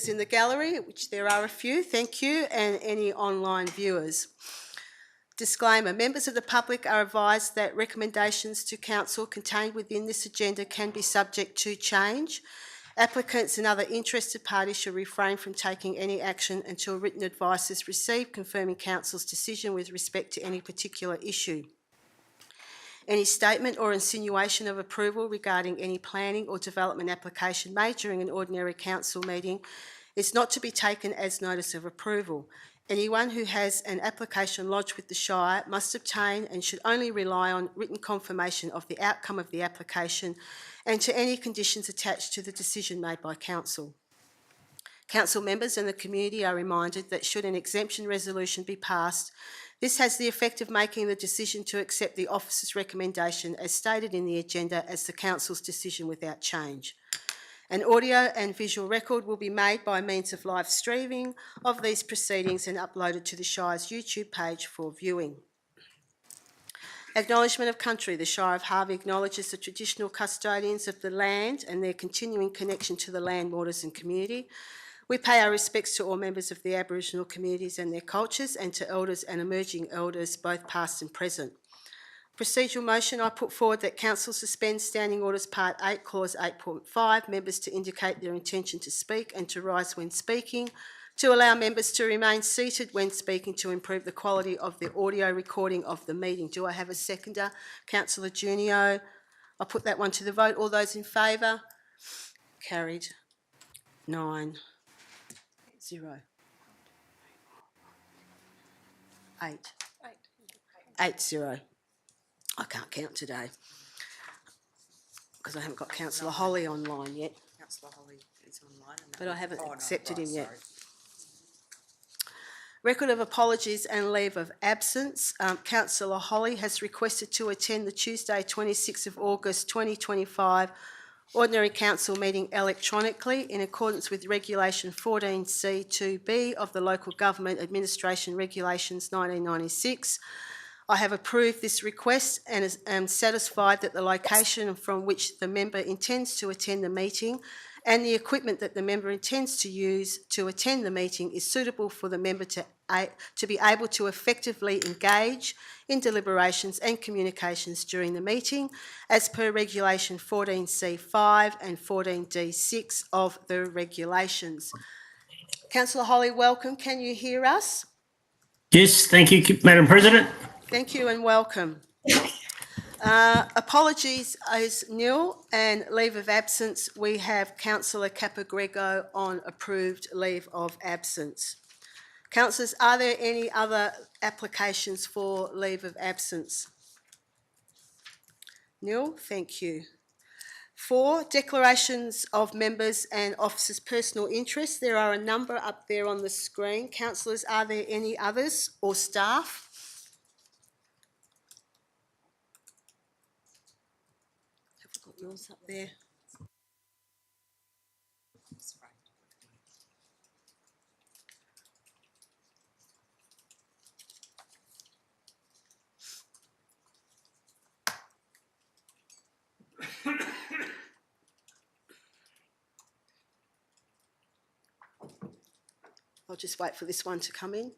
members in the gallery, which there are a few, thank you, and any online viewers. Disclaimer, members of the public are advised that recommendations to Council contained within this agenda can be subject to change. Applicants and other interested parties should refrain from taking any action until written advice is received confirming Council's decision with respect to any particular issue. Any statement or insinuation of approval regarding any planning or development application made during an ordinary council meeting is not to be taken as notice of approval. Anyone who has an application lodged with the Shire must obtain and should only rely on written confirmation of the outcome of the application and to any conditions attached to the decision made by Council. Council members and the community are reminded that should an exemption resolution be passed, this has the effect of making the decision to accept the officer's recommendation as stated in the agenda as the Council's decision without change. An audio and visual record will be made by means of live streaming of these proceedings and uploaded to the Shire's YouTube page for viewing. Acknowledgement of country. The Shire of Harvey acknowledges the traditional custodians of the land and their continuing connection to the land, waters and community. We pay our respects to all members of the Aboriginal communities and their cultures and to elders and emerging elders, both past and present. Procedural motion, I put forward that Council suspend Standing Orders Part 8, Clause 8.5, members to indicate their intention to speak and to rise when speaking, to allow members to remain seated when speaking to improve the quality of the audio recording of the meeting. Do I have a seconder? Councillor Junio. I'll put that one to the vote. All those in favour? Carried. 9-0. 8-0. I can't count today because I haven't got Councillor Holly online yet. Councillor Holly is online. But I haven't accepted him yet. Record of apologies and leave of absence. Councillor Holly has requested to attend the Tuesday 26th of August 2025 Ordinary Council meeting electronically in accordance with Regulation 14C2B of the Local Government Administration Regulations 1996. I have approved this request and am satisfied that the location from which the member intends to attend the meeting and the equipment that the member intends to use to attend the meeting is suitable for the member to be able to effectively engage in deliberations and communications during the meeting as per Regulation 14C5 and 14D6 of the regulations. Councillor Holly, welcome. Can you hear us? Yes, thank you, Madam President. Thank you and welcome. Apologies is nil, and leave of absence, we have Councillor Capagrego on approved leave of absence. Councillors, are there any other applications for leave of absence? Nil, thank you. 4, declarations of members and officers' personal interests. There are a number up there on the screen. Councillors, are there any others or staff? Yours up there. I'll just wait for this one to come in.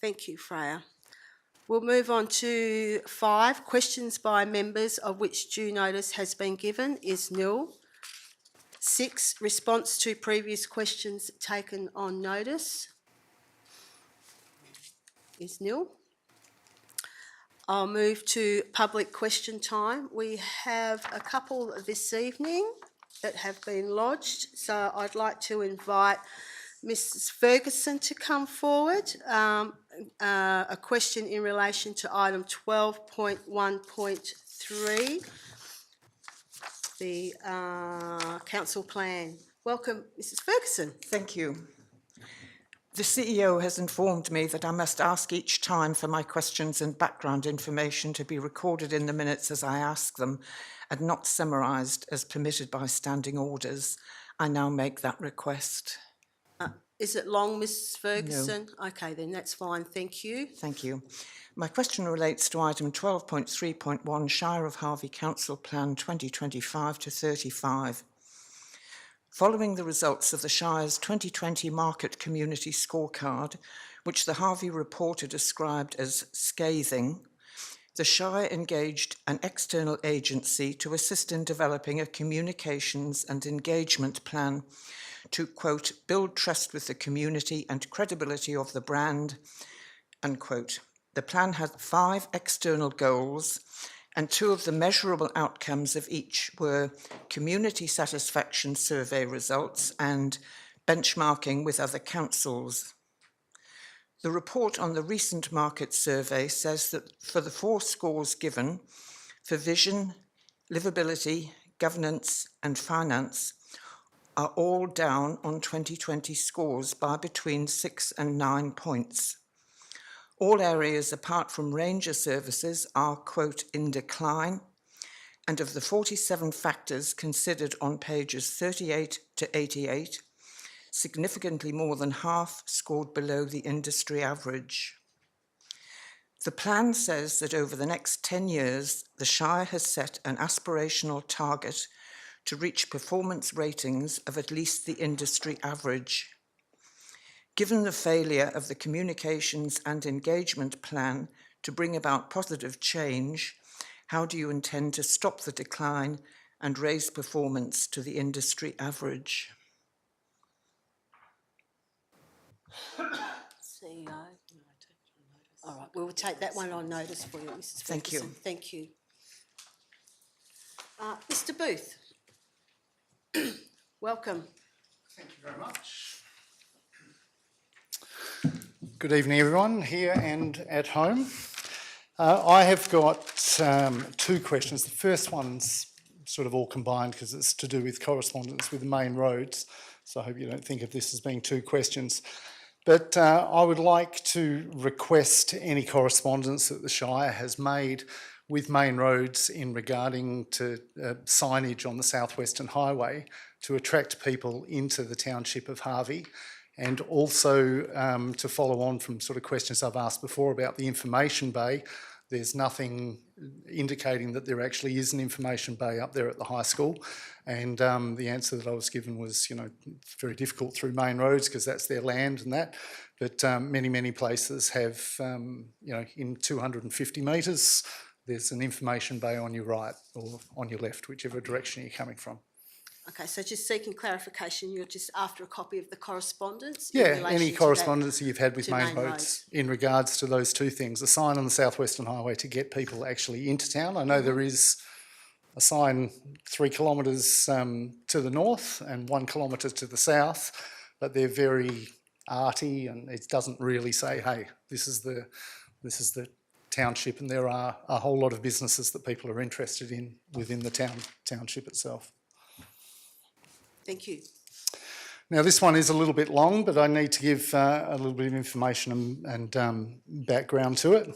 Thank you, Freya. We'll move on to 5. Questions by members of which due notice has been given is nil. 6. Response to previous questions taken on notice is nil. I'll move to public question time. We have a couple this evening that have been lodged, so I'd like to invite Mrs. Ferguson to come forward. A question in relation to item 12.1.3, the council plan. Welcome, Mrs. Ferguson. Thank you. The CEO has informed me that I must ask each time for my questions and background information to be recorded in the minutes as I ask them and not summarised as permitted by standing orders. I now make that request. Is it long, Ms Ferguson? Okay, then that's fine, thank you. Thank you. My question relates to item 12.3.1, Shire of Harvey Council Plan 2025 to 35. Following the results of the Shire's 2020 Market Community Scorecard, which the Harvey reporter described as scathing, the Shire engaged an external agency to assist in developing a communications and engagement plan to, quote, build trust with the community and credibility of the brand, unquote. The plan had 5 external goals, and 2 of the measurable outcomes of each were community satisfaction survey results and benchmarking with other councils. The report on the recent market survey says that for the 4 scores given, for vision, livability, governance and finance, are all down on 2020 scores by between 6 and 9 points. All areas apart from ranger services are, quote, in decline, and of the 47 factors considered on pages 38 to 88, significantly more than half scored below the industry average. The plan says that over the next 10 years, the Shire has set an aspirational target to reach performance ratings of at least the industry average. Given the failure of the communications and engagement plan to bring about positive change, how do you intend to stop the decline and raise performance to the industry average? CEO. All right, we will take that one on notice for you, Mrs Ferguson. Thank you. Thank you. Mr Booth. Welcome. Thank you very much. Good evening, everyone, here and at home. I have got 2 questions. The first one's sort of all combined because it's to do with correspondence with the main roads, so I hope you don't think of this as being 2 questions. But I would like to request any correspondence that the Shire has made with main roads in regarding to signage on the Southwestern Highway to attract people into the township of Harvey, and also to follow on from sort of questions I've asked before about the information bay. There's nothing indicating that there actually is an information bay up there at the high school, and the answer that I was given was, you know, it's very difficult through main roads because that's their land and that, but many places have, you know, in 250 metres, there's an information bay on your right or on your left, whichever direction you're coming from. Okay, so just seeking clarification, you're just after a copy of the correspondence? Yeah, any correspondence that you've had with main roads in regards to those 2 things. A sign on the Southwestern Highway to get people actually into town. I know there is a sign 3 kilometres to the north and 1 kilometre to the south, but they're very arty and it doesn't really say, hey, this is the township, and there are a whole lot of businesses that people are interested in within the township itself. Thank you. Now, this one is a little bit long, but I need to give a little bit of information and background to it.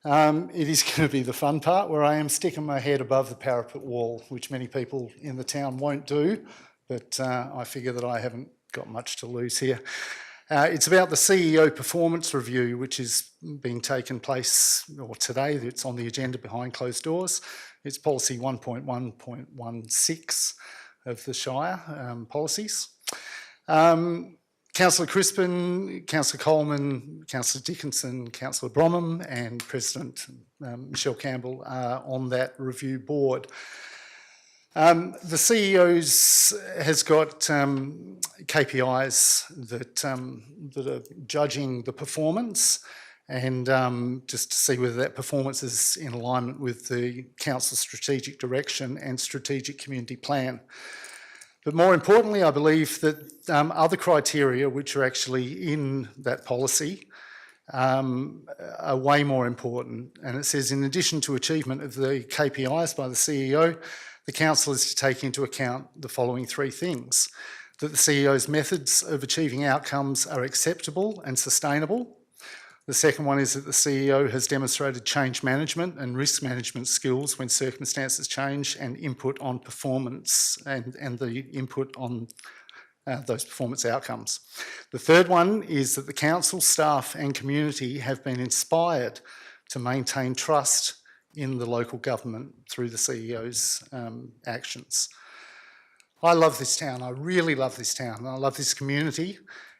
It is going to be the fun part where I am sticking my head above the parapet wall, which many people in the town won't do, but I figure that I haven't got much to lose here. It's about the CEO performance review, which is being taken place, or today, it's on the agenda behind closed doors. It's policy 1.1.16 of the Shire policies. Councillor Crispin, Councillor Coleman, Councillor Dickinson, Councillor Bromham and President Michelle Campbell are on that review board. The CEO's has got KPIs that are judging the performance, and just to see whether that performance is in alignment with the council's strategic direction and strategic community plan. But more importantly, I believe that other criteria which are actually in that policy are way more important. And it says, in addition to achievement of the KPIs by the CEO, the council is to take into account the following 3 things: that the CEO's methods of achieving outcomes are acceptable and sustainable. The second one is that the CEO has demonstrated change management and risk management skills when circumstances change, and input on performance and the input on those performance outcomes. The third one is that the council, staff and community have been inspired to maintain trust in the local government through the CEO's actions. I love this town. I really love this town. I love this community.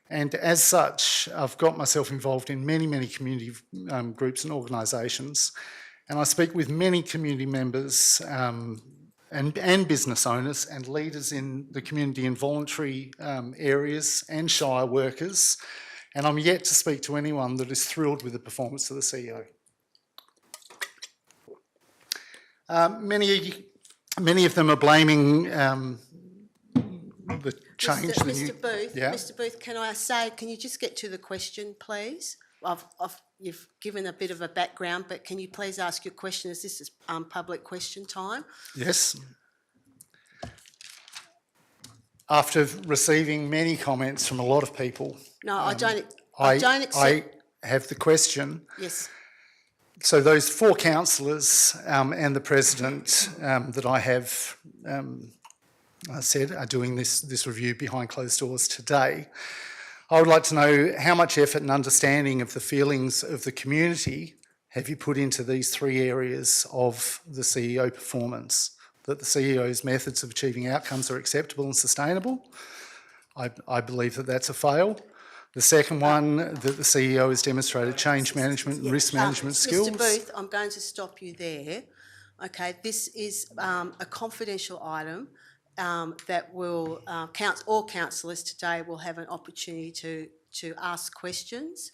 And as such, I've got myself involved in many, many community groups and organisations. And I speak with many community members and business owners and leaders in the community and voluntary areas and shire workers. And I'm yet to speak to anyone that is thrilled with the performance of the CEO. Many of them are blaming the change. Mr. Booth, yeah? Mr. Booth, can you just get to the question, please? You've given a bit of a background, but can you please ask your question as this is public question time? Yes. After receiving many comments from a lot of people. No, I don't accept. I have the question. Yes. So those 4 councillors and the president that I have said are doing this review behind closed doors today. I would like to know how much effort and understanding of the feelings of the community have you put into these 3 areas of the CEO performance? That the CEO's methods of achieving outcomes are acceptable and sustainable. I believe that that's a fail. The second one, that the CEO has demonstrated change management and risk management skills. Mr. Booth, I'm going to stop you there. Okay, this is a confidential item that will all councillors today will have an opportunity to ask questions.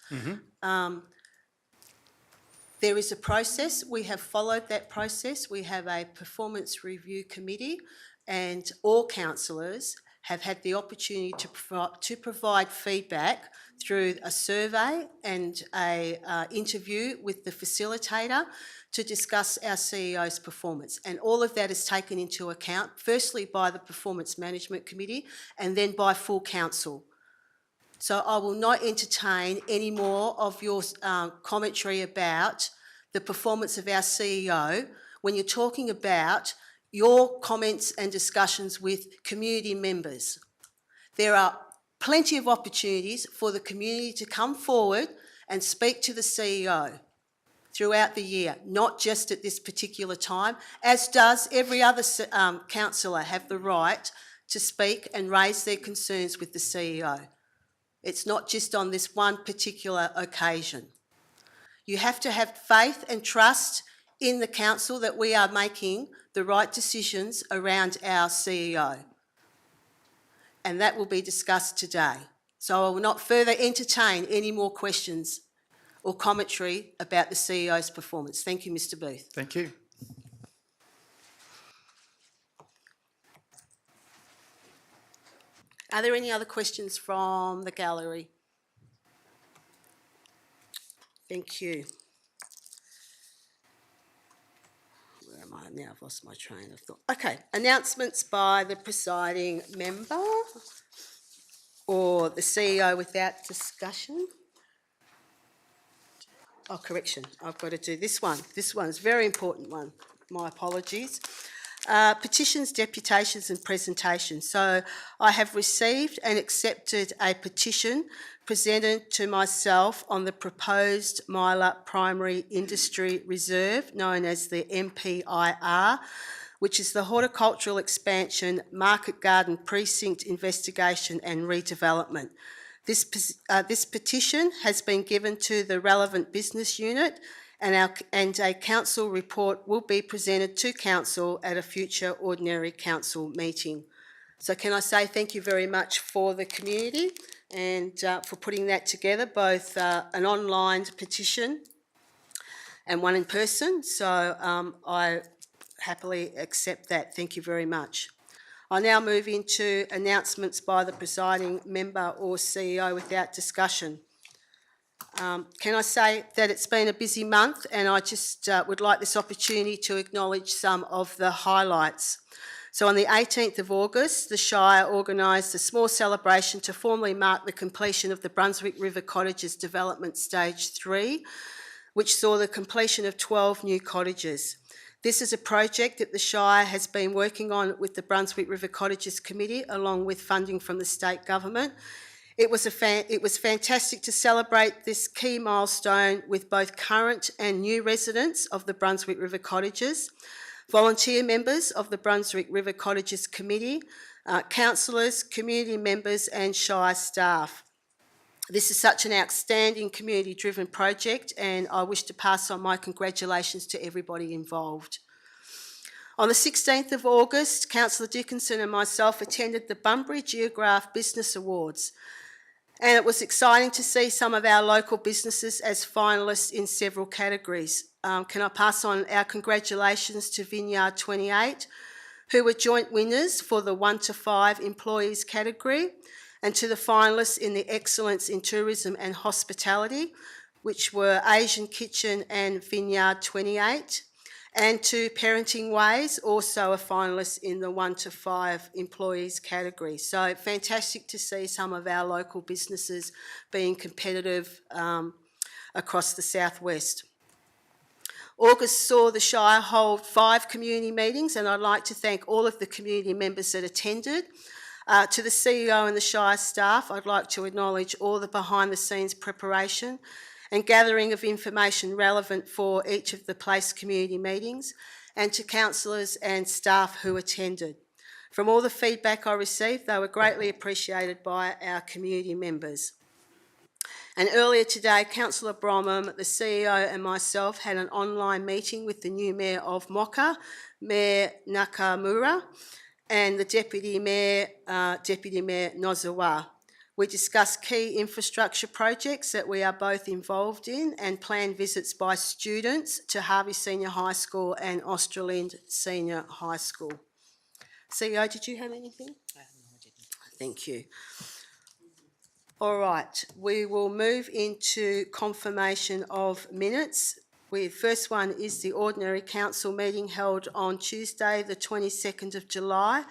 There is a process. We have followed that process. We have a performance review committee, and all councillors have had the opportunity to provide feedback through a survey and a interview with the facilitator to discuss our CEO's performance. And all of that is taken into account, firstly by the Performance Management Committee and then by full council. So I will not entertain any more of your commentary about the performance of our CEO when you're talking about your comments and discussions with community members. There are plenty of opportunities for the community to come forward and speak to the CEO throughout the year, not just at this particular time, as does every other councillor have the right to speak and raise their concerns with the CEO. It's not just on this one particular occasion. You have to have faith and trust in the council that we are making the right decisions around our CEO. And that will be discussed today. So I will not further entertain any more questions or commentary about the CEO's performance. Thank you, Mr. Booth. Thank you. Are there any other questions from the gallery? Thank you. Where am I now? I've lost my train of thought. Okay, announcements by the presiding member or the CEO without discussion. Oh, correction, I've got to do this one. This one's a very important one. My apologies. Petitions, deputations and presentations. So I have received and accepted a petition presented to myself on the proposed Myla Primary Industry Reserve, known as the MPIR, which is the Horticultural Expansion Market Garden Precinct Investigation and Redevelopment. This petition has been given to the relevant business unit, and a council report will be presented to council at a future ordinary council meeting. So can I say thank you very much for the community and for putting that together, both an online petition and one in person. So I happily accept that. Thank you very much. I now move into announcements by the presiding member or CEO without discussion. Can I say that it's been a busy month, and I just would like this opportunity to acknowledge some of the highlights. So on the 18th of August, the Shire organised a small celebration to formally mark the completion of the Brunswick River Cottages Development Stage 3, which saw the completion of 12 new cottages. This is a project that the Shire has been working on with the Brunswick River Cottages Committee, along with funding from the state government. It was fantastic to celebrate this key milestone with both current and new residents of the Brunswick River Cottages, volunteer members of the Brunswick River Cottages Committee, councillors, community members and Shire staff. This is such an outstanding community-driven project, and I wish to pass on my congratulations to everybody involved. On the 16th of August, Councillor Dickinson and myself attended the Bunbury Geograph Business Awards, and it was exciting to see some of our local businesses as finalists in several categories. Can I pass on our congratulations to Vineyard 28, who were joint winners for the 1 to 5 employees category, and to the finalists in the Excellence in Tourism and Hospitality, which were Asian Kitchen and Vineyard 28, and to Parenting Ways, also a finalist in the 1 to 5 employees category. So fantastic to see some of our local businesses being competitive across the southwest. August saw the Shire hold 5 community meetings, and I'd like to thank all of the community members that attended. To the CEO and the Shire staff, I'd like to acknowledge all the behind-the-scenes preparation and gathering of information relevant for each of the place community meetings, and to councillors and staff who attended. From all the feedback I received, they were greatly appreciated by our community members. And earlier today, Councillor Bromham, the CEO and myself had an online meeting with the new Mayor of Mocha, Mayor Nakamura, and the Deputy Mayor Nozawa. We discussed key infrastructure projects that we are both involved in and planned visits by students to Harvey Senior High School and Australind Senior High School. CEO, did you have anything? No, I didn't. Thank you. All right, we will move into confirmation of minutes. The first one is the ordinary council meeting held on Tuesday, the 22nd of July.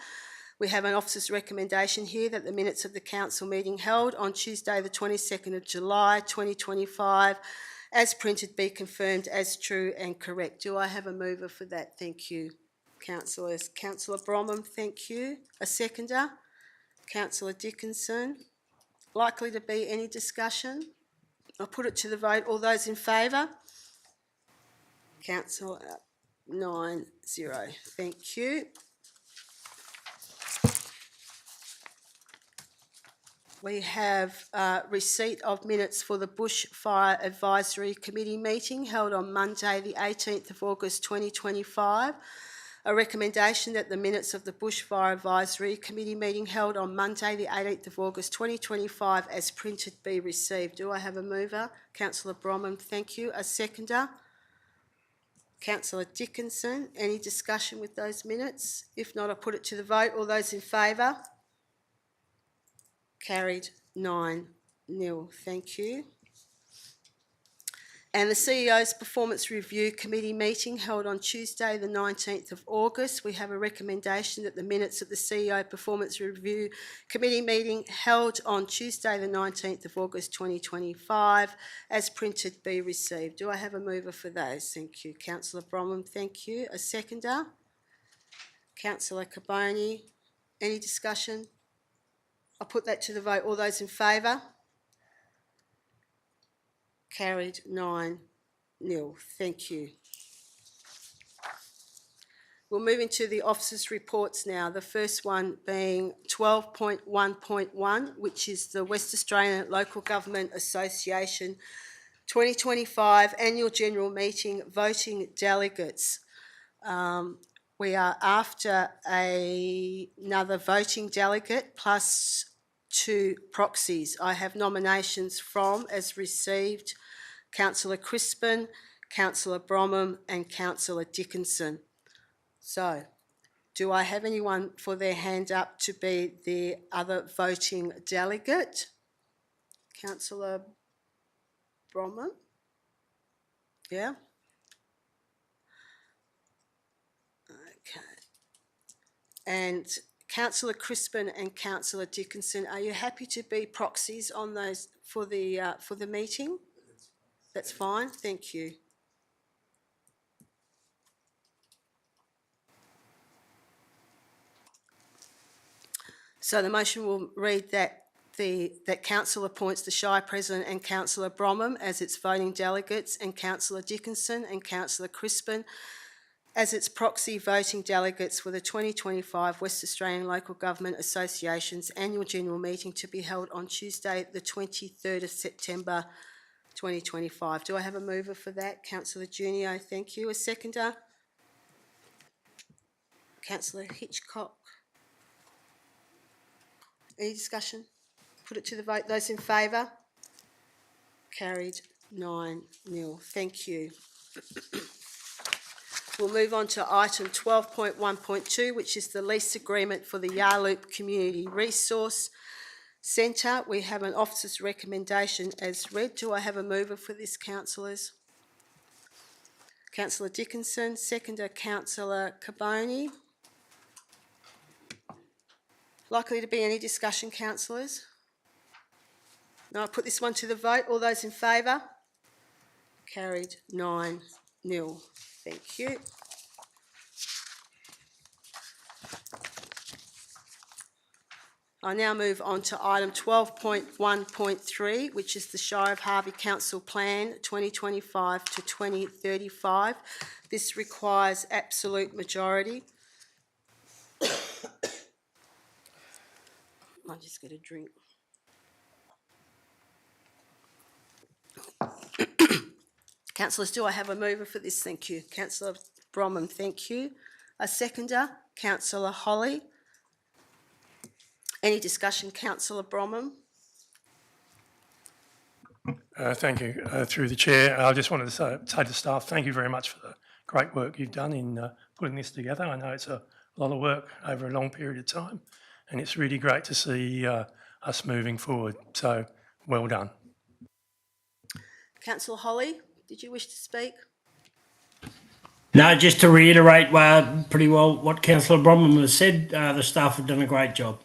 We have an officer's recommendation here that the minutes of the council meeting held on Tuesday, the 22nd of July, 2025, as printed, be confirmed as true and correct. Do I have a mover for that? Thank you, councillors. Councillor Bromham, thank you. A seconder? Councillor Dickinson. Likely to be any discussion? I'll put it to the vote. All those in favour? Councillor 9-0. Thank you. We have receipt of minutes for the Bushfire Advisory Committee meeting held on Monday, the 18th of August 2025. A recommendation that the minutes of the Bushfire Advisory Committee meeting held on Monday, the 18th of August 2025, as printed, be received. Do I have a mover? Councillor Bromham, thank you. A seconder? Councillor Dickinson. Any discussion with those minutes? If not, I'll put it to the vote. All those in favour? Carried 9-0. Thank you. And the CEO's Performance Review Committee meeting held on Tuesday, the 19th of August. We have a recommendation that the minutes of the CEO Performance Review Committee meeting held on Tuesday, the 19th of August 2025, as printed, be received. Do I have a mover for those? Thank you. Councillor Bromham, thank you. A seconder? Councillor Carboni. Any discussion? I'll put that to the vote. All those in favour? Carried 9-0. Thank you. We'll move into the officers' reports now. The first one being 12.1.1, which is the West Australian Local Government Association 2025 Annual General Meeting voting delegates. We are after another voting delegate plus 2 proxies. I have nominations from, as received, Councillor Crispin, Councillor Bromham and Councillor Dickinson. So, do I have anyone for their hand up to be the other voting delegate? Councillor Bromham? Yeah? Okay. And Councillor Crispin and Councillor Dickinson, are you happy to be proxies on those for the meeting? That's fine. Thank you. So the motion will read that that council appoints the Shire President and Councillor Bromham as its voting delegates and Councillor Dickinson and Councillor Crispin as its proxy voting delegates for the 2025 West Australian Local Government Association's annual general meeting to be held on Tuesday, the 23rd of September 2025. Do I have a mover for that? Councillor Junio, thank you. A seconder? Councillor Hitchcock. Any discussion? Put it to the vote. Those in favour? Carried 9-0. Thank you. We'll move on to item 12.1.2, which is the lease agreement for the Yarloop Community Resource Centre. We have an officer's recommendation as read. Do I have a mover for this, councillors? Councillor Dickinson, seconder Councillor Carboni. Likely to be any discussion, councillors? No, I'll put this one to the vote. All those in favour? Carried 9-0. Thank you. I now move on to item 12.1.3, which is the Shire of Harvey Council Plan 2025 to 2035. This requires absolute majority. I'll just get a drink. Councillors, do I have a mover for this? Thank you. Councillor Bromham, thank you. A seconder, Councillor Holly. Any discussion, Councillor Bromham? Thank you. Through the chair, I just wanted to say to staff, thank you very much for the great work you've done in putting this together. I know it's a lot of work over a long period of time, and it's really great to see us moving forward. So, well done. Councillor Holly, did you wish to speak? No, just to reiterate pretty well what Councillor Bromham has said, the staff have done a great job.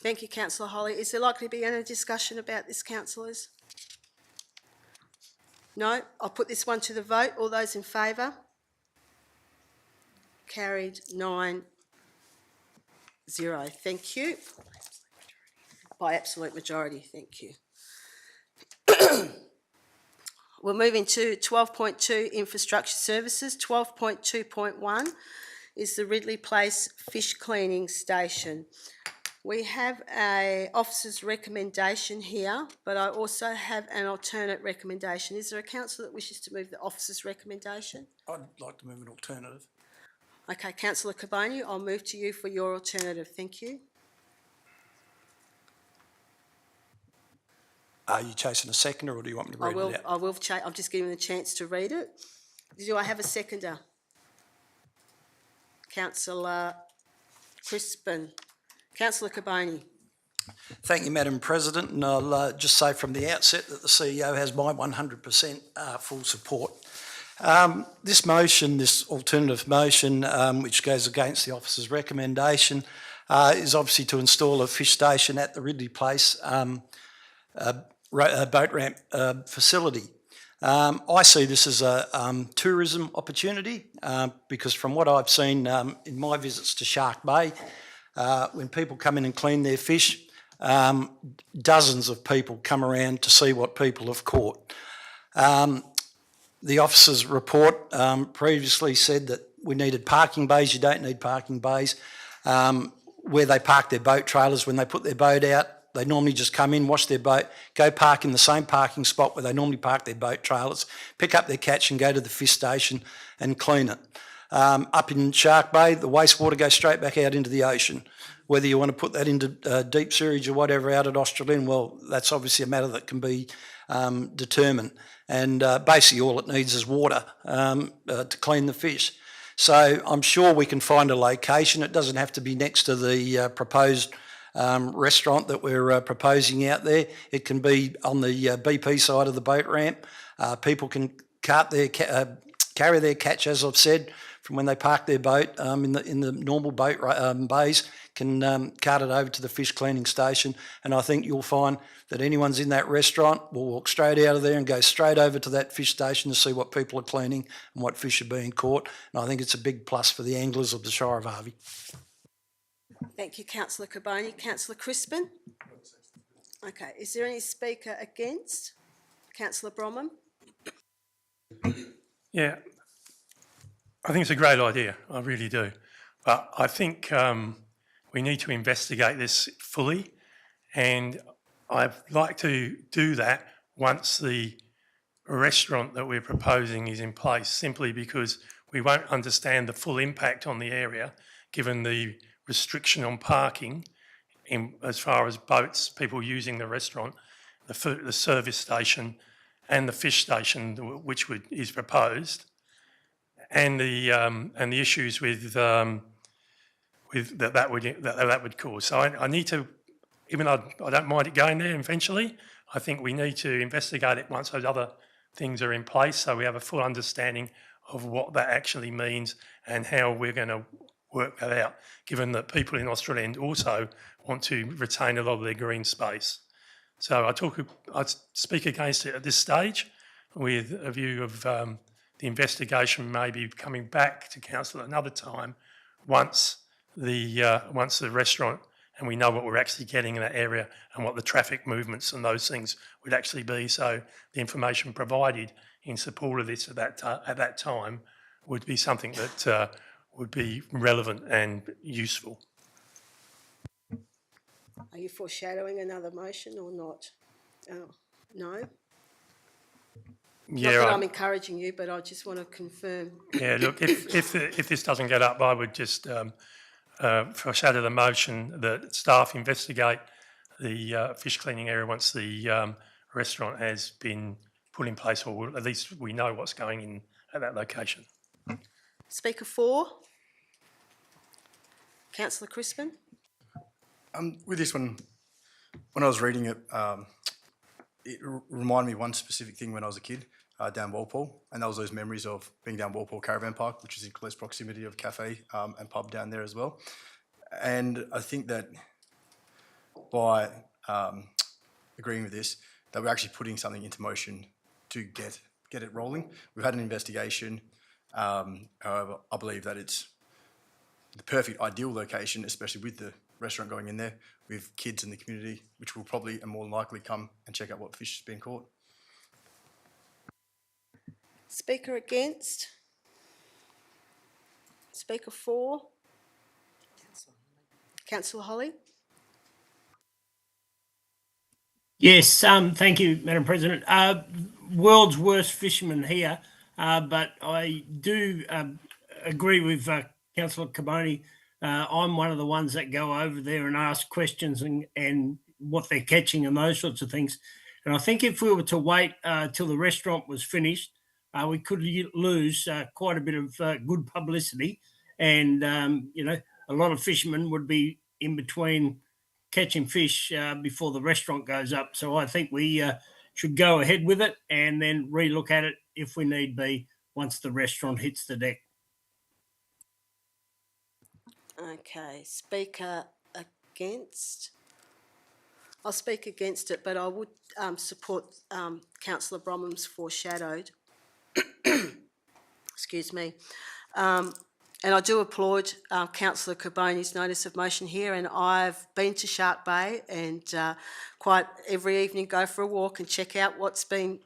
Thank you, Councillor Holly. Is there likely to be any discussion about this, councillors? No? I'll put this one to the vote. All those in favour? Carried 9-0. Thank you. By absolute majority, thank you. We're moving to 12.2 Infrastructure Services. 12.2.1 is the Ridley Place Fish Cleaning Station. We have an officer's recommendation here, but I also have an alternate recommendation. Is there a councillor that wishes to move the officer's recommendation? I'd like to move an alternative. Okay, Councillor Carboni, I'll move to you for your alternative. Thank you. Are you chasing a seconder, or do you want me to read it out? I will. I'm just giving the chance to read it. Do I have a seconder? Councillor Crispin. Councillor Carboni. Thank you, Madam President, and I'll just say from the outset that the CEO has my 100% full support. This motion, this alternative motion, which goes against the officer's recommendation, is obviously to install a fish station at the Ridley Place boat ramp facility. I see this as a tourism opportunity because from what I've seen in my visits to Shark Bay, when people come in and clean their fish, dozens of people come around to see what people have caught. The officer's report previously said that we needed parking bays. You don't need parking bays. Where they park their boat trailers when they put their boat out, they normally just come in, wash their boat, go park in the same parking spot where they normally park their boat trailers, pick up their catch and go to the fish station and clean it. Up in Shark Bay, the wastewater goes straight back out into the ocean. Whether you want to put that into deep sewage or whatever out at Australian, well, that's obviously a matter that can be determined. And basically all it needs is water to clean the fish. So I'm sure we can find a location. It doesn't have to be next to the proposed restaurant that we're proposing out there. It can be on the BP side of the boat ramp. People can carry their catch, as I've said, from when they park their boat in the normal boat bays, can cart it over to the fish cleaning station. And I think you'll find that anyone's in that restaurant will walk straight out of there and go straight over to that fish station to see what people are cleaning and what fish are being caught. And I think it's a big plus for the anglers of the Shire of Harvey. Thank you, councillor Carboni. Councillor Crispin? Okay, is there any speaker against? Councillor Bromham? Yeah, I think it's a great idea. I really do. But I think we need to investigate this fully, and I'd like to do that once the restaurant that we're proposing is in place, simply because we won't understand the full impact on the area, given the restriction on parking as far as boats, people using the restaurant, the service station, and the fish station, which is proposed, and the issues with that would cause. So I need to, even though I don't mind it going there eventually, I think we need to investigate it once those other things are in place, so we have a full understanding of what that actually means and how we're going to work that out, given that people in Australia also want to retain a lot of their green space. So I speak against it at this stage, with a view of the investigation maybe coming back to council another time once the restaurant, and we know what we're actually getting in that area and what the traffic movements and those things would actually be. So the information provided in support of this at that time would be something that would be relevant and useful. Are you foreshadowing another motion or not? Oh, no? Yeah, Not that I'm encouraging you, but I just want to confirm. yeah. Look, if this doesn't get up, I would just foreshadow the motion that staff investigate the fish cleaning area once the restaurant has been put in place, or at least we know what's going in at that location. Speaker 4? Councillor Crispin? With this one, when I was reading it, it reminded me of one specific thing when I was a kid down Walpole, and that was those memories of being down Walpole Caravan Park, which is in close proximity of cafe and pub down there as well. And I think that by agreeing with this, that we're actually putting something into motion to get it rolling. We've had an investigation. However, I believe that it's the perfect ideal location, especially with the restaurant going in there, with kids in the community, which will probably and more than likely come and check out what fish has been caught. Speaker against? Speaker 4? Councillor Holly? Yes, thank you, Madam President. World's worst fisherman here, but I do agree with Councillor Carboni. I'm one of the ones that go over there and ask questions and what they're catching and those sorts of things. And I think if we were to wait till the restaurant was finished, we could lose quite a bit of good publicity, and a lot of fishermen would be in between catching fish before the restaurant goes up. So I think we should go ahead with it and then relook at it if we need be once the restaurant hits the deck. Okay, speaker against? I'll speak against it, but I would support Councillor Bromham's foreshadowed. Excuse me. And I do applaud Councillor Carboni's notice of motion here, and I've been to Shark Bay and quite every evening go for a walk and check out what's been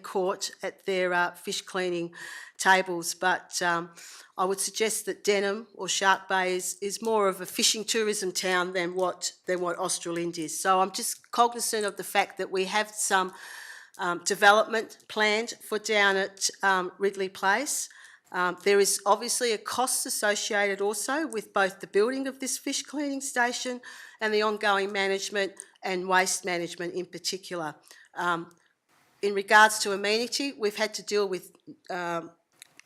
caught at their fish cleaning tables. But I would suggest that Denham or Shark Bay is more of a fishing tourism town than what Australind is. So I'm just cognizant of the fact that we have some development planned for down at Ridley Place. There is obviously a cost associated also with both the building of this fish cleaning station and the ongoing management and waste management in particular. In regards to amenity, we've had to deal with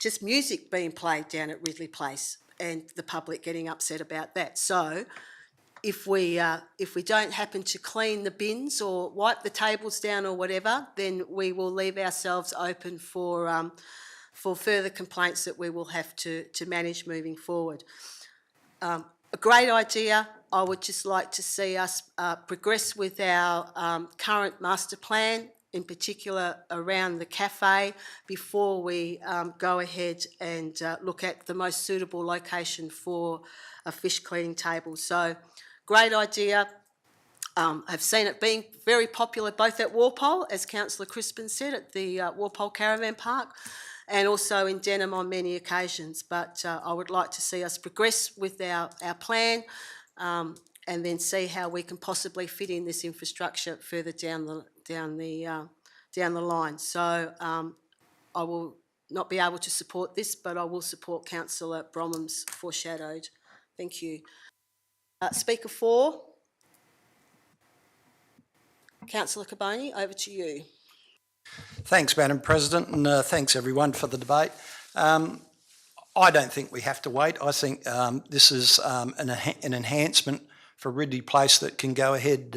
just music being played down at Ridley Place and the public getting upset about that. So if we don't happen to clean the bins or wipe the tables down or whatever, then we will leave ourselves open for further complaints that we will have to manage moving forward. A great idea. I would just like to see us progress with our current master plan in particular around the cafe, before we go ahead and look at the most suitable location for a fish cleaning table. So, great idea. I've seen it being very popular both at Walpole, as Councillor Crispin said, at the Walpole Caravan Park, and also in Denham on many occasions. But I would like to see us progress with our plan, and then see how we can possibly fit in this infrastructure further down the line. So I will not be able to support this, but I will support Councillor Bromham's foreshadowed. Thank you. Speaker 4. Councillor Caboni, over to you. Thanks, Madam President, and thanks everyone for the debate. I don't think we have to wait. I think this is an enhancement for Ridley Place that can go ahead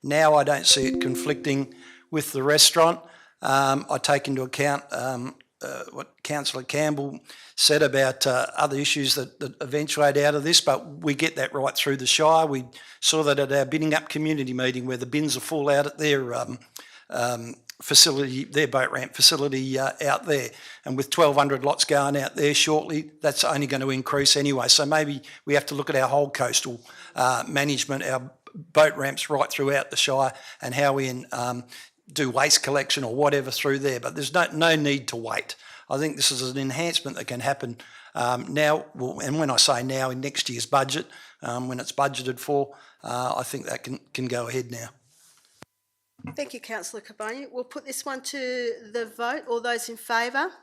now. I don't see it conflicting with the restaurant. I take into account what Councillor Campbell said about other issues that eventuate out of this, but we get that right through the Shire. We saw that at our Bidding Up community meeting, where the bins are full out at their facility, their boat ramp facility out there. And with 1,200 lots going out there shortly, that's only going to increase anyway. So maybe we have to look at our whole coastal management, our boat ramps right throughout the Shire, and how we do waste collection or whatever through there. But there's no need to wait. I think this is an enhancement that can happen now, and when I say now, in next year's budget, when it's budgeted for, I think that can go ahead now. Thank you, Councillor Caboni. We'll put this one to the vote. All those in favour?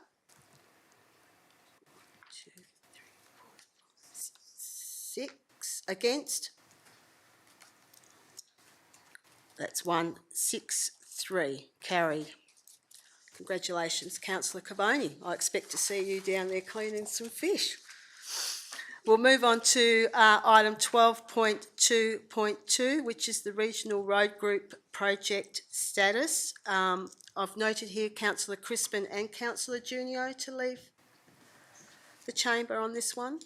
2, 3, 4, 6. Against? That's 1, 6, 3. Carried. Congratulations, Councillor Caboni. I expect to see you down there cleaning some fish. We'll move on to item 12.2.2, which is the Regional Road Group project status. I've noted here Councillor Crispin and Councillor Junio to leave the chamber on this one.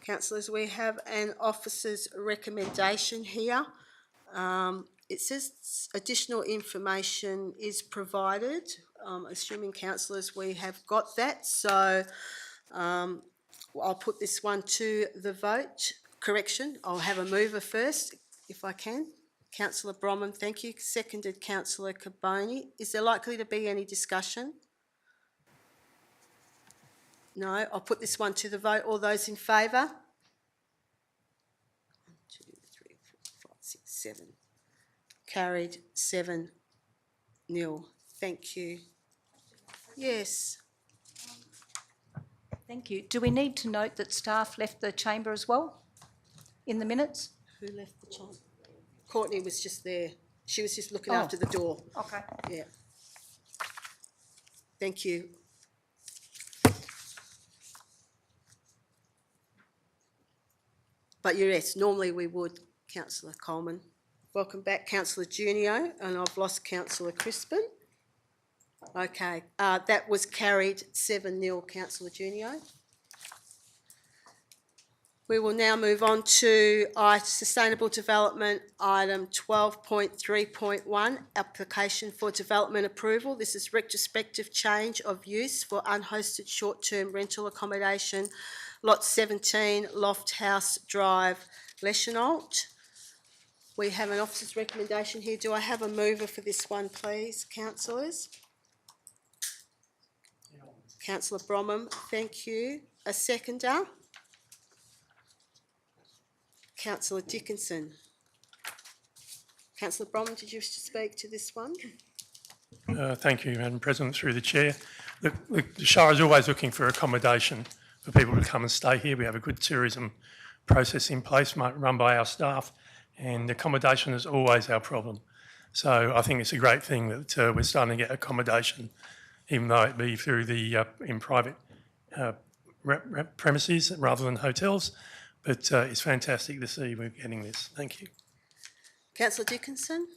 Councillors, we have an officer's recommendation here. It says additional information is provided. Assuming councillors, we have got that. So I'll put this one to the vote. Correction, I'll have a mover first, if I can. Councillor Bromham, thank you. Seconded, Councillor Caboni. Is there likely to be any discussion? No, I'll put this one to the vote. All those in favour? 1, 2, 3, 4, 5, 6, 7. Carried 7-0. Thank you. Yes. Thank you. Do we need to note that staff left the chamber as well in the minutes? Who left the chamber? Courtney was just there. She was just looking after the door. Okay. Yeah. Thank you. But yes, normally we would, Councillor Coleman. Welcome back, Councillor Junio, and I've lost Councillor Crispin. Okay, that was carried 7-0, Councillor Junio. We will now move on to Sustainable Development item 12.3.1, application for development approval. This is retrospective change of use for unhosted short-term rental accommodation, Lot 17, Loft House Drive, Leschenault. We have an officer's recommendation here. Do I have a mover for this one, please, councillors? Councillor Bromham, thank you. A seconder? Councillor Dickinson. Councillor Bromham, did you wish to speak to this one? Thank you, Madam President, through the chair. The Shire is always looking for accommodation for people to come and stay here. We have a good tourism process in place run by our staff, and accommodation is always our problem. So I think it's a great thing that we're starting to get accommodation, even though it be through the in private premises rather than hotels. But it's fantastic to see we're getting this. Thank you. Councillor Dickinson?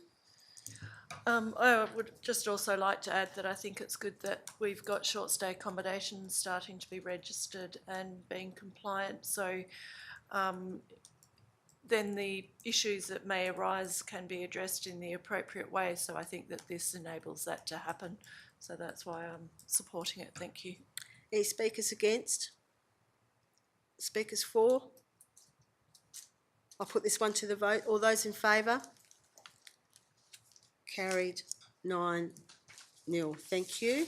I would just also like to add that I think it's good that we've got short stay accommodations starting to be registered and being compliant. So then the issues that may arise can be addressed in the appropriate way. So I think that this enables that to happen. So that's why I'm supporting it. Thank you. Any speakers against? Speakers for? I'll put this one to the vote. All those in favour? Carried 9-0. Thank you.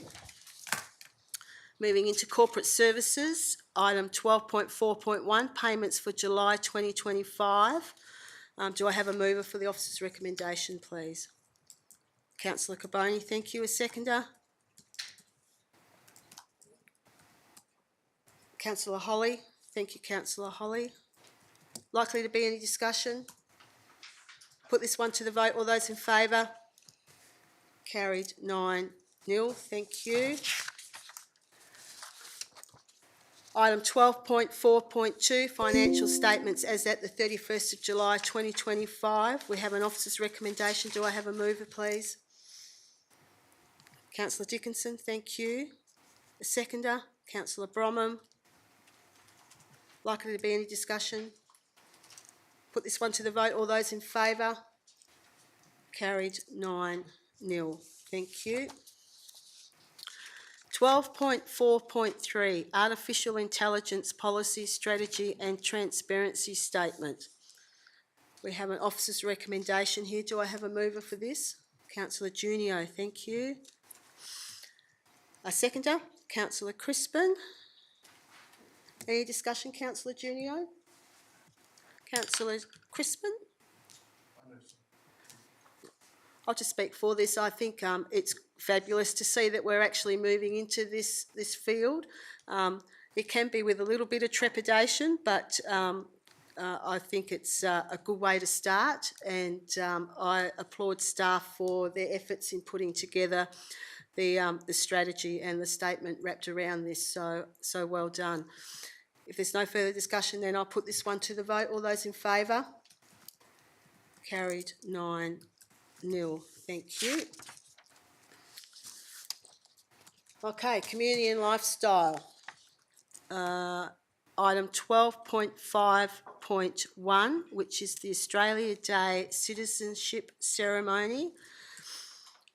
Moving into corporate services, item 12.4.1, payments for July 2025. Do I have a mover for the officer's recommendation, please? Councillor Carboni, thank you. A seconder? Councillor Holly. Thank you, Councillor Holly. Likely to be any discussion? Put this one to the vote. All those in favour? Carried 9-0. Thank you. Item 12.4.2, financial statements as at the 31st of July 2025. We have an officer's recommendation. Do I have a mover, please? Councillor Dickinson, thank you. A seconder? Councillor Bromham. Likely to be any discussion? Put this one to the vote. All those in favour? Carried 9-0. Thank you. 12.4.3, artificial intelligence policy, strategy and transparency statement. We have an officer's recommendation here. Do I have a mover for this? Councillor Junio, thank you. A seconder? Councillor Crispin. Any discussion, Councillor Junio? Councillor Crispin? I'll just speak for this. I think it's fabulous to see that we're actually moving into this field. It can be with a little bit of trepidation, but I think it's a good way to start, and I applaud staff for their efforts in putting together the strategy and the statement wrapped around this. So well done. If there's no further discussion, then I'll put this one to the vote. All those in favour? Carried 9-0. Thank you. Okay, community and lifestyle. Item 12.5.1, which is the Australia Day citizenship ceremony.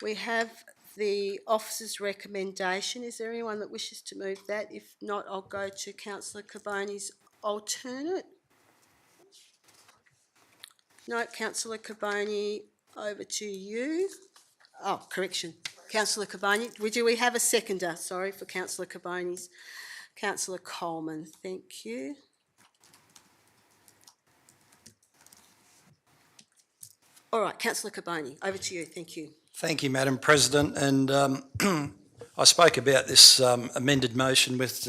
We have the officer's recommendation. Is there anyone that wishes to move that? If not, I'll go to Councillor Carboni's alternate. No, Councillor Carboni, over to you. Oh, correction. Councillor Carboni. Do we have a seconder? Sorry, for Councillor Carboni's. Councillor Coleman, thank you. All right, Councillor Carboni, over to you. Thank you. Thank you, Madam President. And I spoke about this amended motion with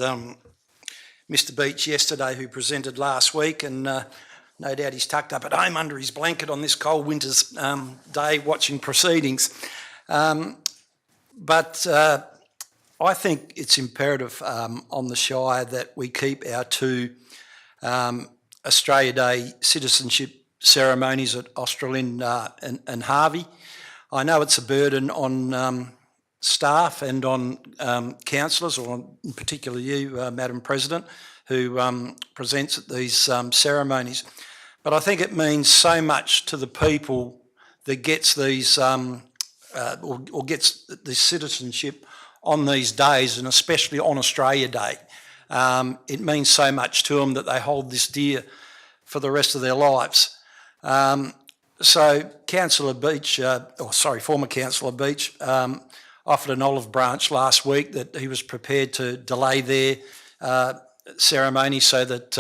Mr Beach yesterday, who presented last week, and no doubt he's tucked up at home under his blanket on this cold winter's day watching proceedings. But I think it's imperative on the Shire that we keep our two Australia Day citizenship ceremonies at Australind and Harvey. I know it's a burden on staff and on councillors, or in particular you, Madam President, who presents at these ceremonies. But I think it means so much to the people that gets these or gets the citizenship on these days, and especially on Australia Day. It means so much to them that they hold this dear for the rest of their lives. So Councillor Beach, former Councillor Beach, offered an olive branch last week that he was prepared to delay their ceremony so that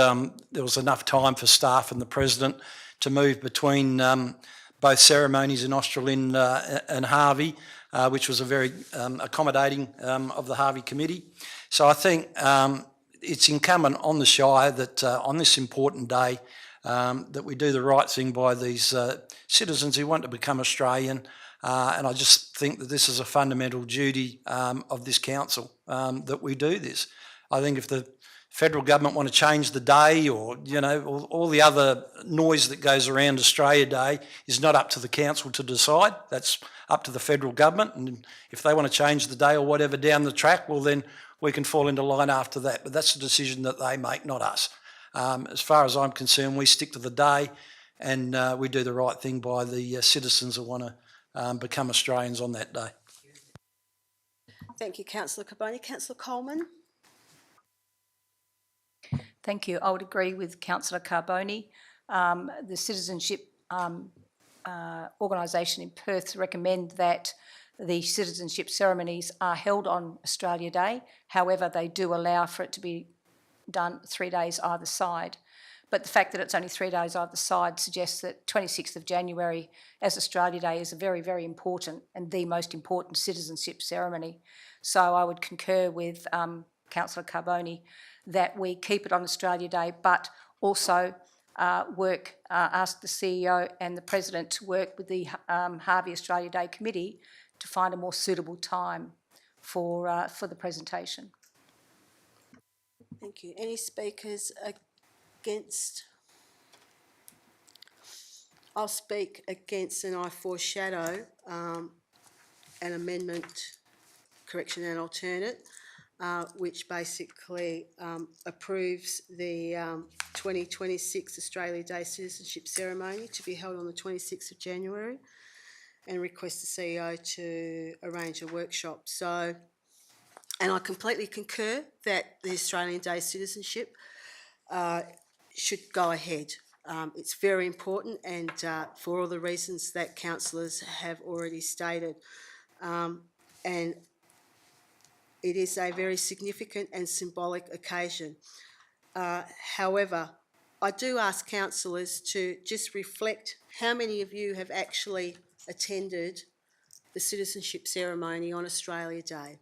there was enough time for staff and the President to move between both ceremonies in Australind and Harvey, which was a very accommodating of the Harvey Committee. So I think it's incumbent on the Shire that on this important day that we do the right thing by these citizens who want to become Australian, and I just think that this is a fundamental duty of this council, that we do this. I think if the federal government want to change the day, or, you know, all the other noise that goes around Australia Day is not up to the council to decide. That's up to the federal government. And if they want to change the day or whatever down the track, well, then we can fall into line after that. But that's a decision that they make, not us. As far as I'm concerned, we stick to the day, and we do the right thing by the citizens that want to become Australians on that day. Thank you, Councillor Carboni. Councillor Coleman? Thank you. I would agree with Councillor Carboni. The citizenship organisation in Perth recommend that the citizenship ceremonies are held on Australia Day. However, they do allow for it to be done 3 days either side. But the fact that it's only 3 days either side suggests that 26th of January as Australia Day is a very, very important and the most important citizenship ceremony. So I would concur with Councillor Carboni that we keep it on Australia Day, but also ask the CEO and the President to work with the Harvey Australia Day Committee to find a more suitable time for the presentation. Thank you. Any speakers against? I'll speak against, and I foreshadow an amendment, correction and alternate, which basically approves the 2026 Australia Day Citizenship Ceremony to be held on the 26th of January, and requests the CEO to arrange a workshop. So, and I completely concur that the Australian Day Citizenship should go ahead. It's very important, and for all the reasons that councillors have already stated. And it is a very significant and symbolic occasion. However, I do ask councillors to just reflect how many of you have actually attended the citizenship ceremony on Australia Day,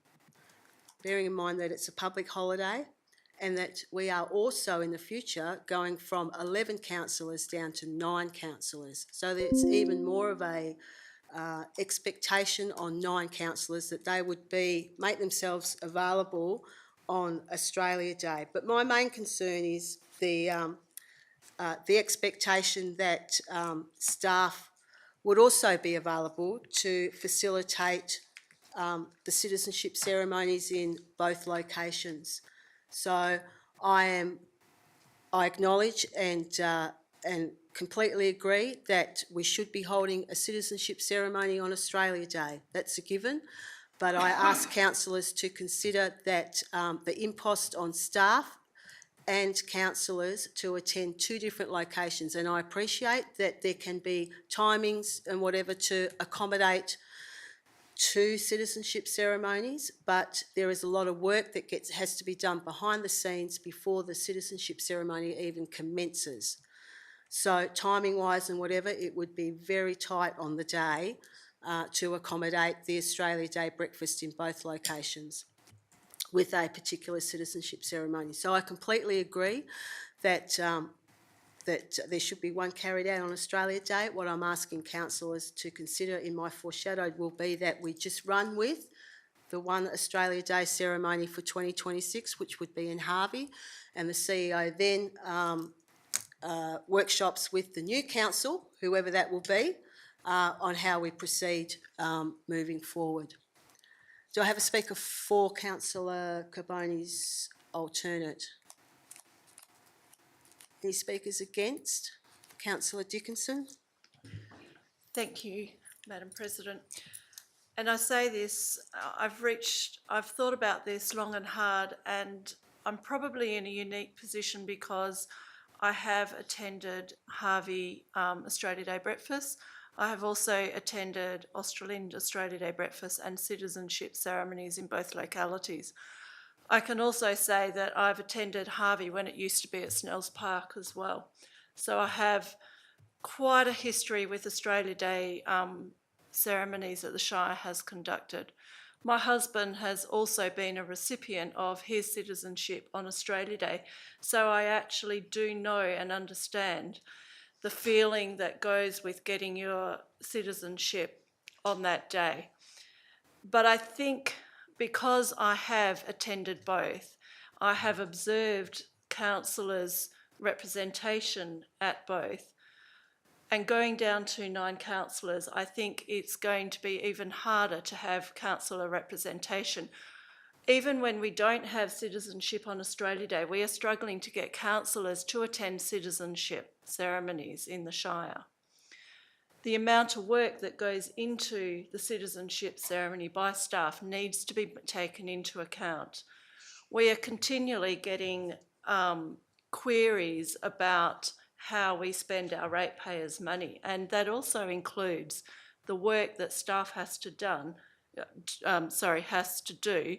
bearing in mind that it's a public holiday and that we are also in the future going from 11 councillors down to 9 councillors. So there's even more of a expectation on 9 councillors that they would make themselves available on Australia Day. But my main concern is the expectation that staff would also be available to facilitate the citizenship ceremonies in both locations. So I acknowledge and completely agree that we should be holding a citizenship ceremony on Australia Day. That's a given. But I ask councillors to consider that the impost on staff and councillors to attend 2 different locations. And I appreciate that there can be timings and whatever to accommodate 2 citizenship ceremonies, but there is a lot of work that has to be done behind the scenes before the citizenship ceremony even commences. So timing-wise and whatever, it would be very tight on the day to accommodate the Australia Day breakfast in both locations with a particular citizenship ceremony. So I completely agree that that there should be one carried out on Australia Day. What I'm asking councillors to consider in my foreshadowed will be that we just run with the one Australia Day ceremony for 2026, which would be in Harvey, and the CEO then workshops with the new council, whoever that will be, on how we proceed moving forward. Do I have a speaker for Councillor Carboni's alternate? Any speakers against? Councillor Dickinson? Thank you, Madam President. And I say this, I've thought about this long and hard, and I'm probably in a unique position because I have attended Harvey Australia Day breakfast. I have also attended Australind Australia Day breakfast and citizenship ceremonies in both localities. I can also say that I've attended Harvey when it used to be at Snells Park as well. So I have quite a history with Australia Day ceremonies that the Shire has conducted. My husband has also been a recipient of his citizenship on Australia Day, so I actually do know and understand the feeling that goes with getting your citizenship on that day. But I think because I have attended both, I have observed councillors' representation at both. And going down to 9 councillors, I think it's going to be even harder to have councillor representation. Even when we don't have citizenship on Australia Day, we are struggling to get councillors to attend citizenship ceremonies in the Shire. The amount of work that goes into the citizenship ceremony by staff needs to be taken into account. We are continually getting queries about how we spend our ratepayers' money, and that also includes the work that staff has to do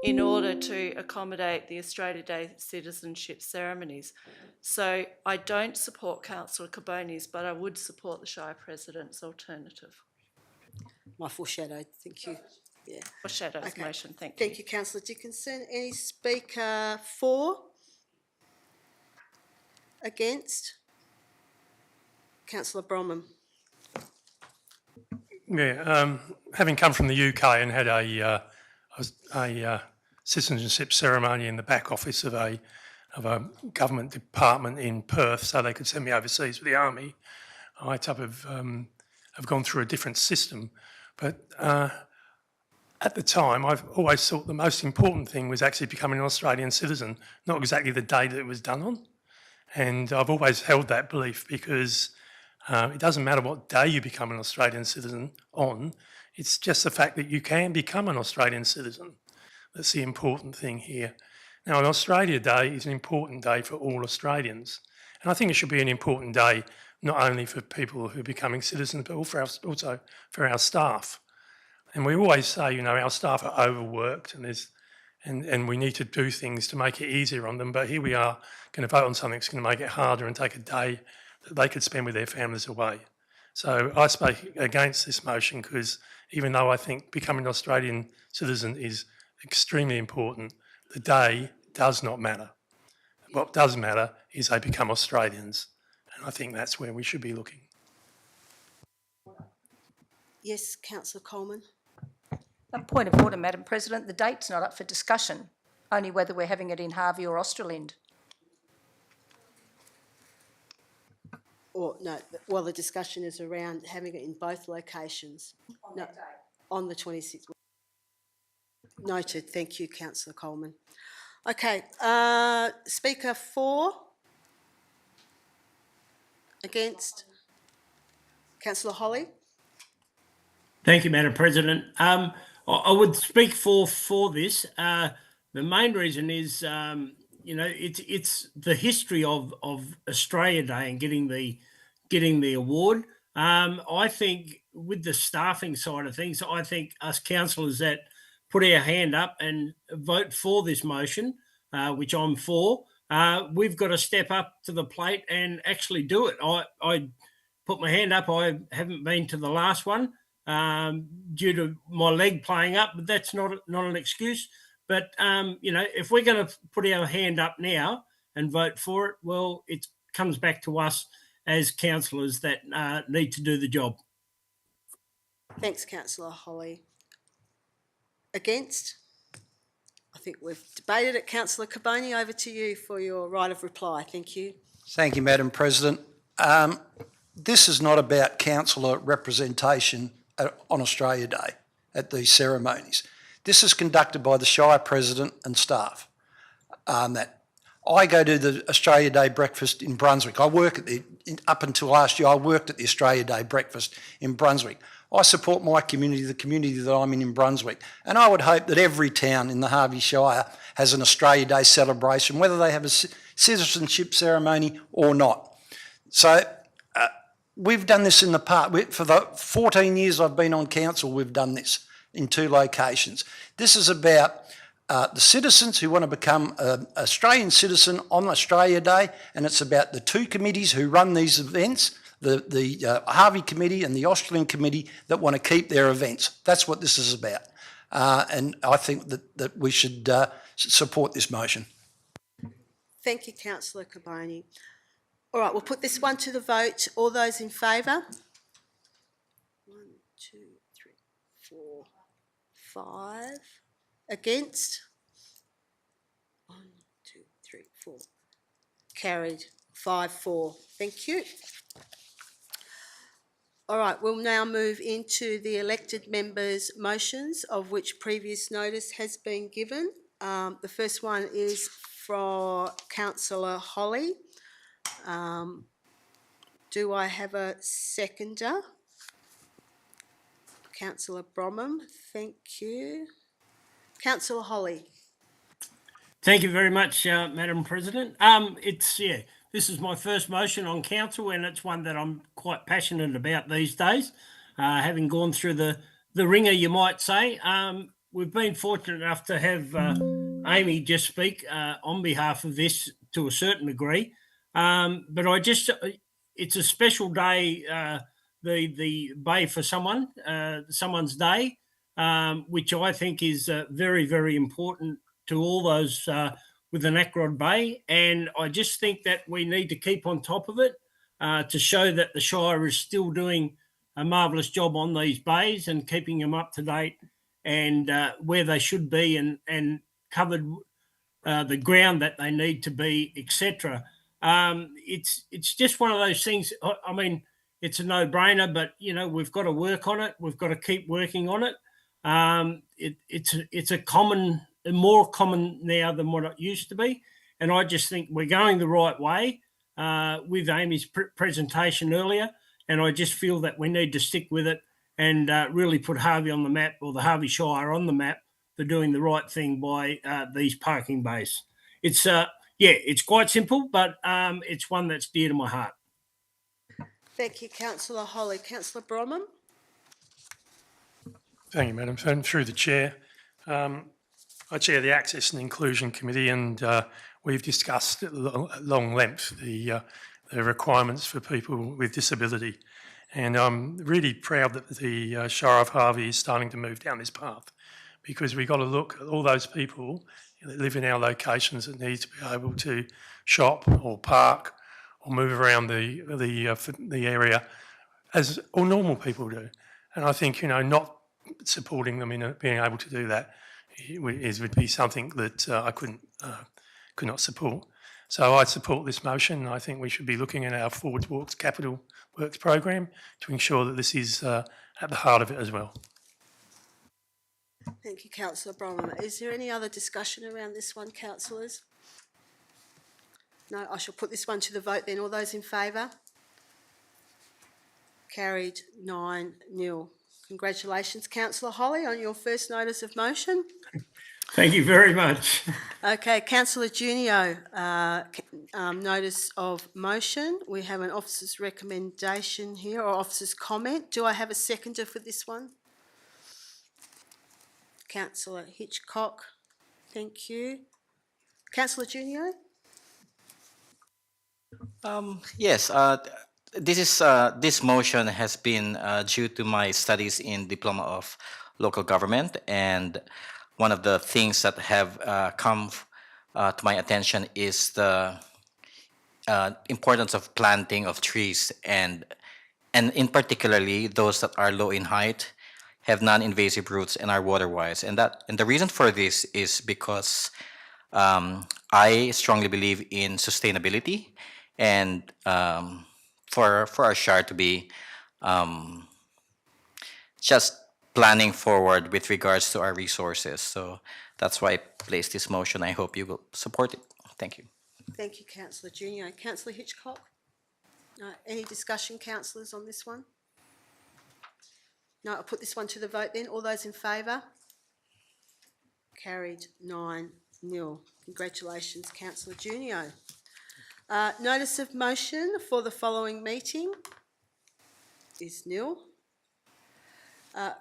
in order to accommodate the Australia Day citizenship ceremonies. So I don't support Councillor Caboni's, but I would support the Shire President's alternative. My foreshadowed, thank you. Yeah. Foreshadow's Okay. motion, thank you. Thank you, Councillor Dickinson. Any speaker for? Against? Councillor Bromham. Yeah, having come from the UK and had a citizenship ceremony in the back office of a government department in Perth, so they could send me overseas with the army, I type of have gone through a different system. But at the time, I've always thought the most important thing was actually becoming an Australian citizen, not exactly the day that it was done on. And I've always held that belief because it doesn't matter what day you become an Australian citizen on, it's just the fact that you can become an Australian citizen. That's the important thing here. Now, an Australia Day is an important day for all Australians. And I think it should be an important day not only for people who are becoming citizens, but also for our staff. And we always say, you know, our staff are overworked and we need to do things to make it easier on them. But here we are going to vote on something that's going to make it harder and take a day that they could spend with their families away. So I speak against this motion because even though I think becoming an Australian citizen is extremely important, the day does not matter. What does matter is they become Australians. And I think that's where we should be looking. Yes, Councillor Coleman. A point of order, Madam President. The date's not up for discussion, only whether we're having it in Harvey or Australind. Or no, well, the discussion is around having it in both locations. No, on the 26th. Noted. Thank you, Councillor Coleman. Okay, speaker for? Against? Councillor Holly? Thank you, Madam President. I would speak for this. The main reason is, you know, it's the history of Australia Day and getting the award. I think with the staffing side of things, I think us councillors that put our hand up and vote for this motion, which I'm for, we've got to step up to the plate and actually do it. I put my hand up. I haven't been to the last one due to my leg playing up, but that's not an excuse. But, you know, if we're going to put our hand up now and vote for it, well, it comes back to us as councillors that need to do the job. Thanks, Councillor Holly. Against? I think we've debated it. Councillor Caboni, over to you for your right of reply. Thank you. Thank you, Madam President. This is not about councillor representation on Australia Day at these ceremonies. This is conducted by the Shire President and staff. I go to the Australia Day breakfast in Brunswick. I work at up until last year, I worked at the Australia Day breakfast in Brunswick. I support my community, the community that I'm in Brunswick, and I would hope that every town in the Harvey Shire has an Australia Day celebration, whether they have a citizenship ceremony or not. So we've done this in the past. For the 14 years I've been on council, we've done this in 2 locations. This is about the citizens who want to become an Australian citizen on Australia Day, and it's about the 2 committees who run these events, the Harvey Committee and the Australind Committee, that want to keep their events. That's what this is about. And I think that we should support this motion. Thank you, Councillor Caboni. All right, we'll put this one to the vote. All those in favour? 1, 2, 3, 4, 5. Against? 1, 4. Carried 5-4. Thank you. All right, we'll now move into the elected members' motions, of which previous notice has been given. The first one is for Councillor Holly. Do I have a seconder? Councillor Bromham, thank you. Councillor Holly. Thank you very much, Madam President. This is my first motion on council, and it's one that I'm quite passionate about these days, having gone through the ringer, you might say. We've been fortunate enough to have Amy just speak on behalf of this to a certain degree, but it's a special day, the bay for someone's day, which I think is very, very important to all those with an Acrod Bay, and I just think that we need to keep on top of it to show that the Shire is still doing a marvellous job on these bays and keeping them up to date and where they should be and covered the ground that they need to be, etc. It's just one of those things. I mean, it's a no-brainer, but we've got to work on it. We've got to keep working on it. It's more common now than what it used to be, and I just think we're going the right way with Amy's presentation earlier, and I just feel that we need to stick with it and really put Harvey on the map, or the Harvey Shire on the map, for doing the right thing by these parking bays. It's quite simple, but it's one that's dear to my heart. Thank you, Councillor Holly. Councillor Bromham. Thank you, Madam. And through the chair, I chair the Access and Inclusion Committee, and we've discussed at long length the requirements for people with disability. And I'm really proud that the Shire of Harvey is starting to move down this path, because we've got to look at all those people that live in our locations that need to be able to shop or park or move around the area as all normal people do. And I think, not supporting them in being able to do that would be something that I could not support. So I support this motion. I think we should be looking at our Forward Walks Capital Works program to ensure that this is at the heart of it as well. Thank you, Councillor Bromham. Is there any other discussion around this one, councillors? No, I shall put this one to the vote then. All those in favour? Carried 9-0. Congratulations, Councillor Holly, on your first notice of motion. Thank you very much. Okay, Councillor Junio, notice of motion. We have an officer's recommendation here, or officer's comment. Do I have a seconder for this one? Councillor Hitchcock, thank you. Councillor Junio? Yes, this motion has been due to my studies in Diploma of Local Government, and one of the things that have come to my attention is the importance of planting of trees, and in particularly those that are low in height, have non-invasive roots, and are water-wise. And the reason for this is because I strongly believe in sustainability, and for our Shire to be just planning forward with regards to our resources. So that's why I placed this motion. I hope you will support it. Thank you. Thank you, Councillor Junio. Councillor Hitchcock? No, any discussion, councillors, on this one? No, I'll put this one to the vote then. All those in favour? Carried 9-0. Congratulations, Councillor Junio. Notice of motion for the following meeting is nil.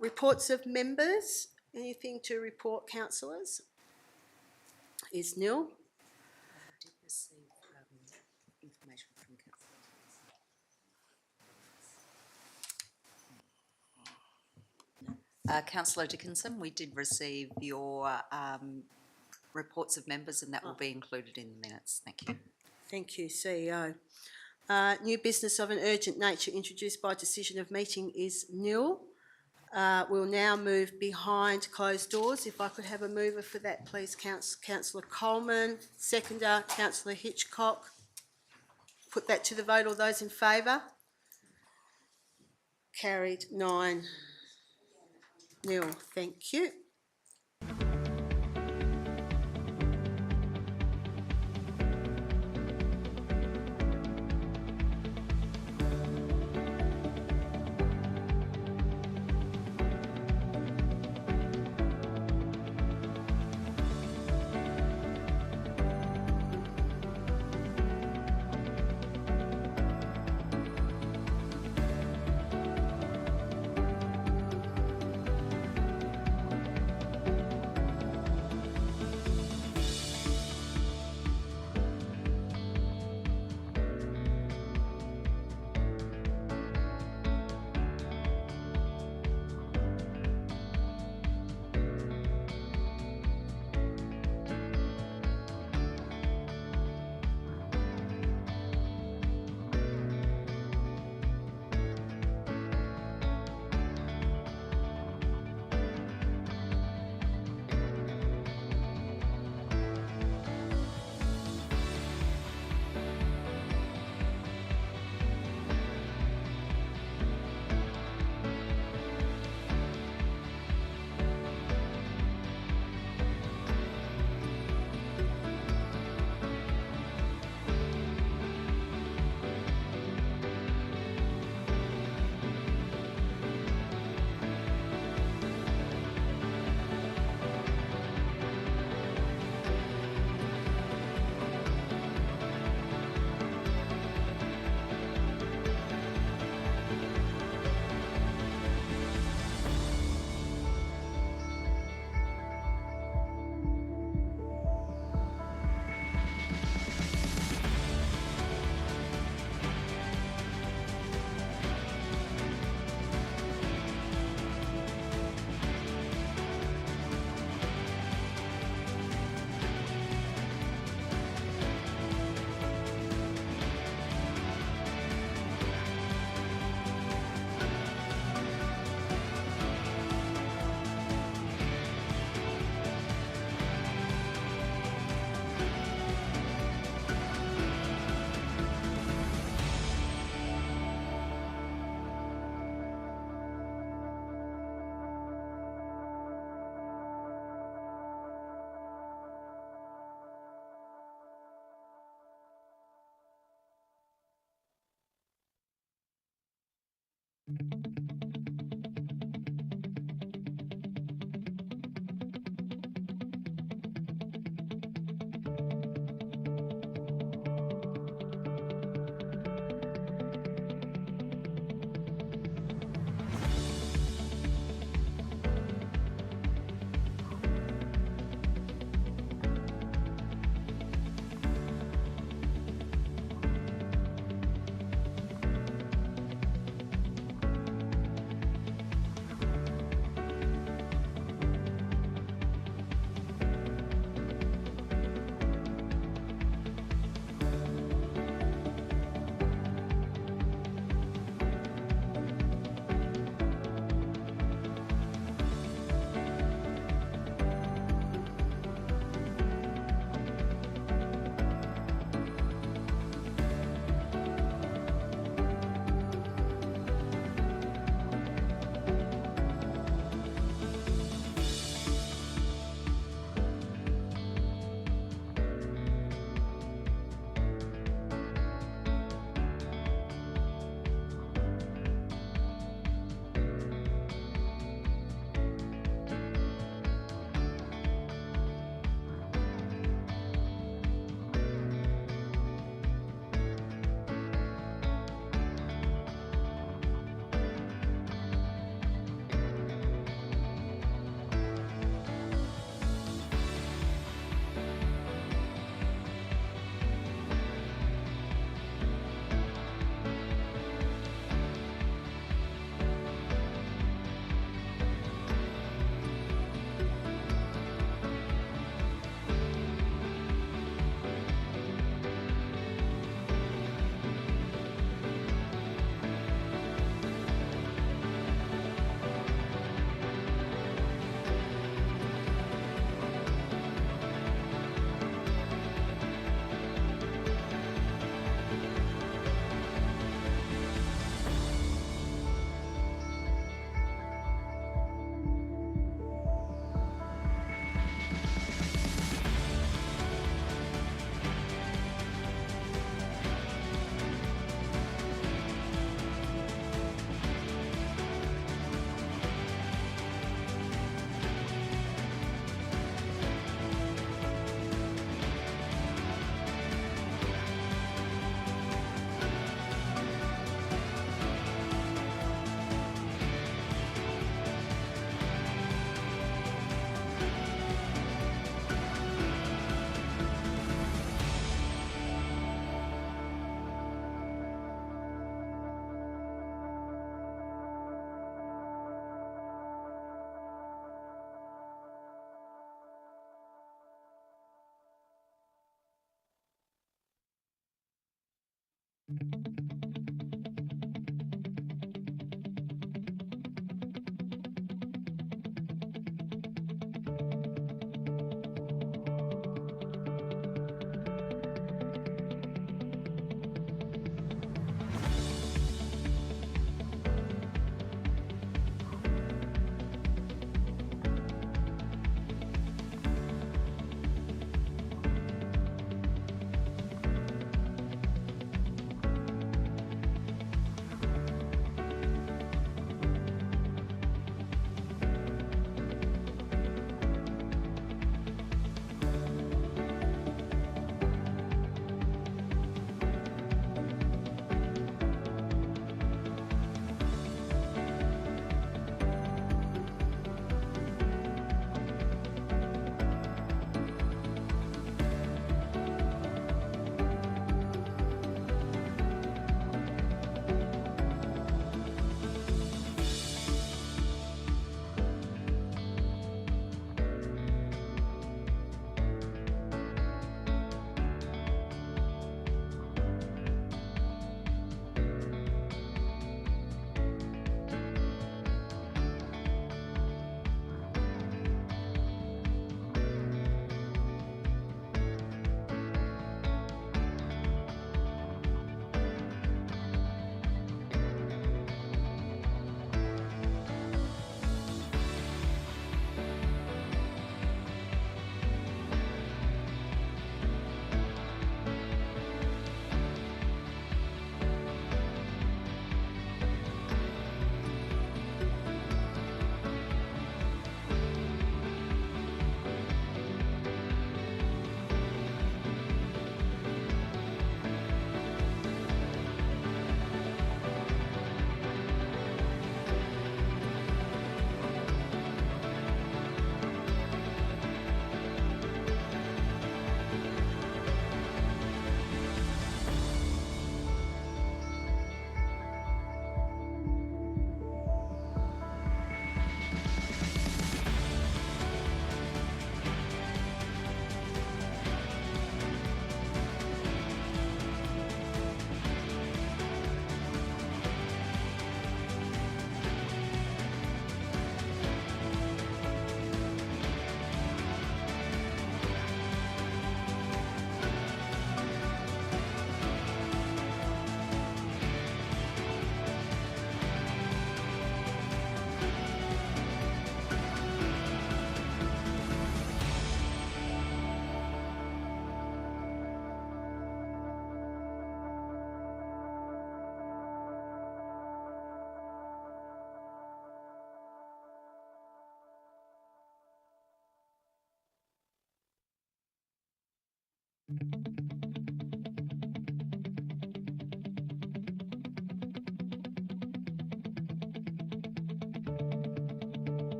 Reports of members, anything to report, councillors? Is nil. I did receive information from Councillor Dickinson. We did receive your reports of members, and that will be included in the minutes. Thank you. Thank you, CEO. New business of an urgent nature introduced by decision of meeting is nil. We'll now move behind closed doors. If I could have a mover for that, please, Councillor Coleman. Seconder, Councillor Hitchcock. Put that to the vote. All those in favour? Carried 9-0. Thank you.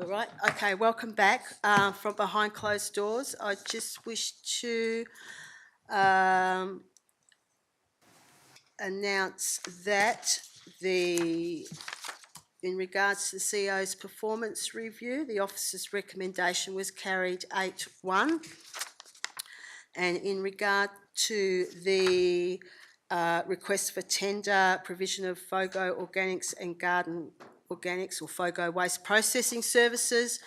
All right, okay, welcome back from behind closed doors. I just wish to announce that in regards to the CEO's performance review, the officer's recommendation was carried 8-1. And in regard to the request for tender provision of FOGO Organics and Garden Organics or FOGO Waste Processing Services,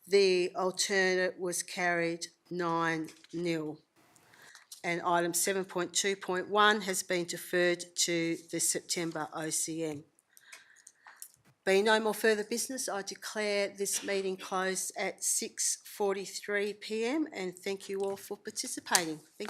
the alternate was carried 9-0. And item 7.2.1 has been deferred to the September OCM. Being no more further business, I declare this meeting closed at 6:43 p.m. and thank you all for participating. Thank you.